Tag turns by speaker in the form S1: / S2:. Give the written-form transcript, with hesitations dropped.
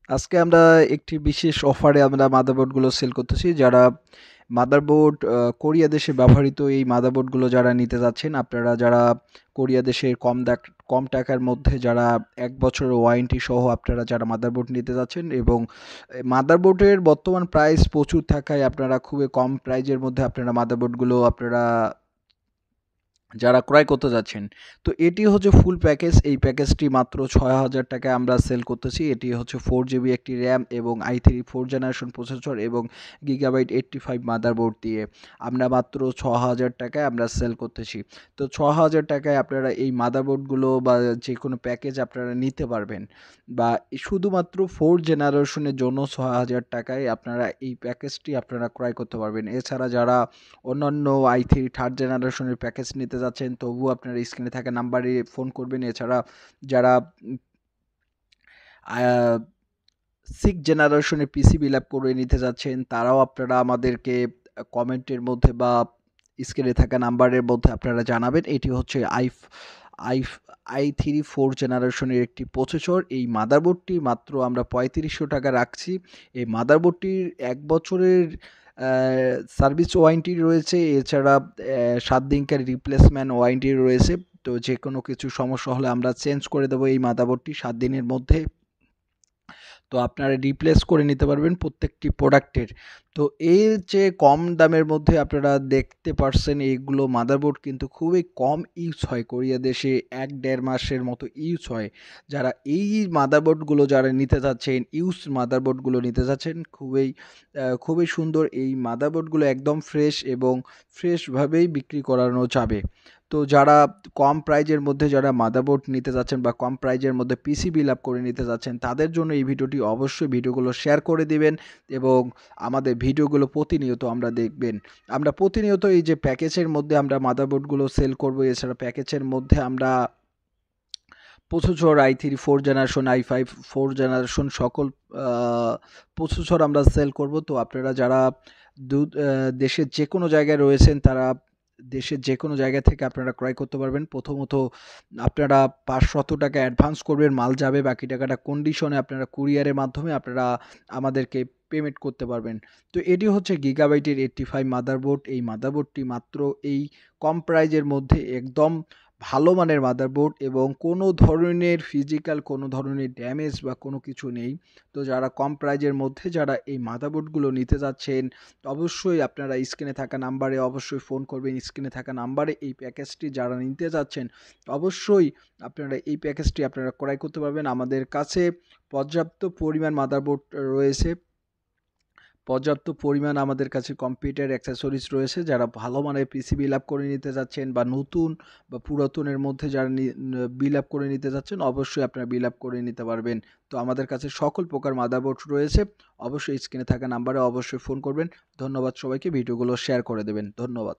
S1: আজকে আমরা একটি বিশেষ অফারে আমরা মাদারবোর্ডগুলো সেল করতেছি। যারা মাদারবোর্ড কোরিয়া দেশে ব্যবহৃত এই মাদারবোর্ডগুলো যারা নিতে যাচ্ছেন, আপনারা যারা কোরিয়া দেশের কম টাকার মধ্যে যারা ১ বছরের ওয়ারেন্টি সহ আপনারা যারা মাদারবোর্ড নিতে যাচ্ছেন এবং মাদারবোর্ডের বর্তমান প্রাইস প্রচুর থাকায় আপনারা খুবই কম প্রাইজের মধ্যে আপনারা মাদারবোর্ডগুলো আপনারা যারা ক্রয় করতে যাচ্ছেন। তো এটি হচ্ছে ফুল প্যাকেজ। এই প্যাকেজটি মাত্র ৳৬,০০০ আমরা সেল করতেছি। এটি হচ্ছে 4 জিবি একটি র্যাম এবং i3 4 জেনারেশন প্রসেসর এবং gigabyte 85 মাদারবোর্ড দিয়ে আমরা মাত্র ৳৬,০০০ আমরা সেল করতেছি। তো ৳৬,০০০ আপনারা এই মাদারবোর্ডগুলো বা যেকোনো প্যাকেজ আপনারা নিতে পারবেন বা শুধুমাত্র 4 জেনারেশনের জন্য ৳৬,০০০ আপনারা এই প্যাকেজটি আপনারা ক্রয় করতে পারবেন। এছাড়া যারা অন্যান্য i3 থার্ড জেনারেশনের প্যাকেজ নিতে যাচ্ছেন তবুও আপনারা স্ক্রিনে থাকা নাম্বারে ফোন করবেন। এছাড়া যারা 6 জেনারেশনের পিসি বিল্ড আপ করে নিতে যাচ্ছেন তারাও আপনারা আমাদেরকে কমেন্টের মধ্যে বা স্ক্রিনে থাকা নাম্বারের মধ্যে আপনারা জানাবেন। এটি হচ্ছে আই i3 4 জেনারেশনের একটি প্রসেসর। এই মাদারবোর্ডটি মাত্র আমরা ৳৩৫০০ রাখছি। এই মাদারবোর্ডটির ১ বছরের সার্ভিস ওয়ারেন্টি রয়েছে। এছাড়া ৭ দিনকার রিপ্লেসমেন্ট ওয়ারেন্টি রয়েছে। তো যেকোনো কিছু সমস্যা হলে আমরা চেঞ্জ করে দেবো এই মাদারবোর্ডটি ৭ দিনের মধ্যে। তো আপনারা রিপ্লেস করে নিতে পারবেন প্রত্যেকটি প্রোডাক্টের। তো এর যে কম দামের মধ্যে আপনারা দেখতে পারছেন এইগুলো মাদারবোর্ড কিন্তু খুবই কম ইউজ হয় কোরিয়া দেশে ১-১.৫ মাসের মতো ইউজ হয়। যারা এই মাদারবোর্ডগুলো যারা নিতে চাচ্ছেন, মাদারবোর্ডগুলো নিতে চাচ্ছেন খুবই সুন্দর এই মাদারবোর্ডগুলো একদম ফ্রেশ এবং ফ্রেশভাবেই বিক্রি করানো যাবে। তো যারা কম প্রাইজের মধ্যে যারা মাদারবোর্ড নিতে যাচ্ছেন বা কম প্রাইজের মধ্যে পিসি বিল্ড আপ করে নিতে যাচ্ছেন তাদের জন্য এই ভিডিওটি অবশ্যই ভিডিওগুলো শেয়ার করে দিবেন এবং আমাদের ভিডিওগুলো প্রতিনিয়ত আমরা দেখবেন। আমরা প্রতিনিয়ত এই যে প্যাকেজের মধ্যে আমরা মাদারবোর্ডগুলো সেল করব। এছাড়া প্যাকেজের মধ্যে আমরা processor i3 4 generation, i5 4 generation সকল প্রসেসর আমরা সেল করব। তো আপনারা যারা দেশের যেকোনো জায়গায় রয়েছেন তারা দেশের যেকোনো জায়গা থেকে আপনারা ক্রয় করতে পারবেন। প্রথমত আপনারা ৳৫০০ অ্যাডভান্স করবেন, মাল যাবে, বাকি টাকাটা কন্ডিশনে আপনারা কুরিয়ারের মাধ্যমে আপনারা আমাদেরকে পেমেন্ট করতে পারবেন। তো এটি হচ্ছে গিগাবাইটের 85 মাদারবোর্ড। এই মাদারবোর্ডটি মাত্র এই কম প্রাইজের মধ্যে একদম ভালো মানের মাদারবোর্ড এবং কোনো ধরনের ফিজিক্যাল কোনো ধরনের ড্যামেজ বা কোনো কিছু নেই। তো যারা কম প্রাইজের মধ্যে যারা এই মাদারবোর্ডগুলো নিতে যাচ্ছেন অবশ্যই আপনারা স্ক্রিনে থাকা নাম্বারে অবশ্যই ফোন করবেন। স্ক্রিনে থাকা নাম্বারে এই প্যাকেজটি যারা নিতে যাচ্ছেন অবশ্যই আপনারা এই প্যাকেজটি আপনারা ক্রয় করতে পারবেন। আমাদের কাছে পর্যাপ্ত পরিমাণ মাদারবোর্ড রয়েছে। পর্যাপ্ত পরিমাণ আমাদের কাছে কম্পিউটার অ্যাক্সেসরিজ রয়েছে। যারা ভালো মানের পিসি বিল্ড আপ করে নিতে যাচ্ছেন বা নতুন বা পুরাতনের মধ্যে যারা বিল্ড আপ করে নিতে যাচ্ছেন অবশ্যই আপনারা বিল্ড আপ করে নিতে পারবেন। তো আমাদের কাছে সকল প্রকার মাদারবোর্ড রয়েছে। অবশ্যই স্ক্রিনে থাকা নাম্বারে অবশ্যই ফোন করবেন। ধন্যবাদ সবাইকে। ভিডিওগুলো শেয়ার করে দেবেন। ধন্যবাদ।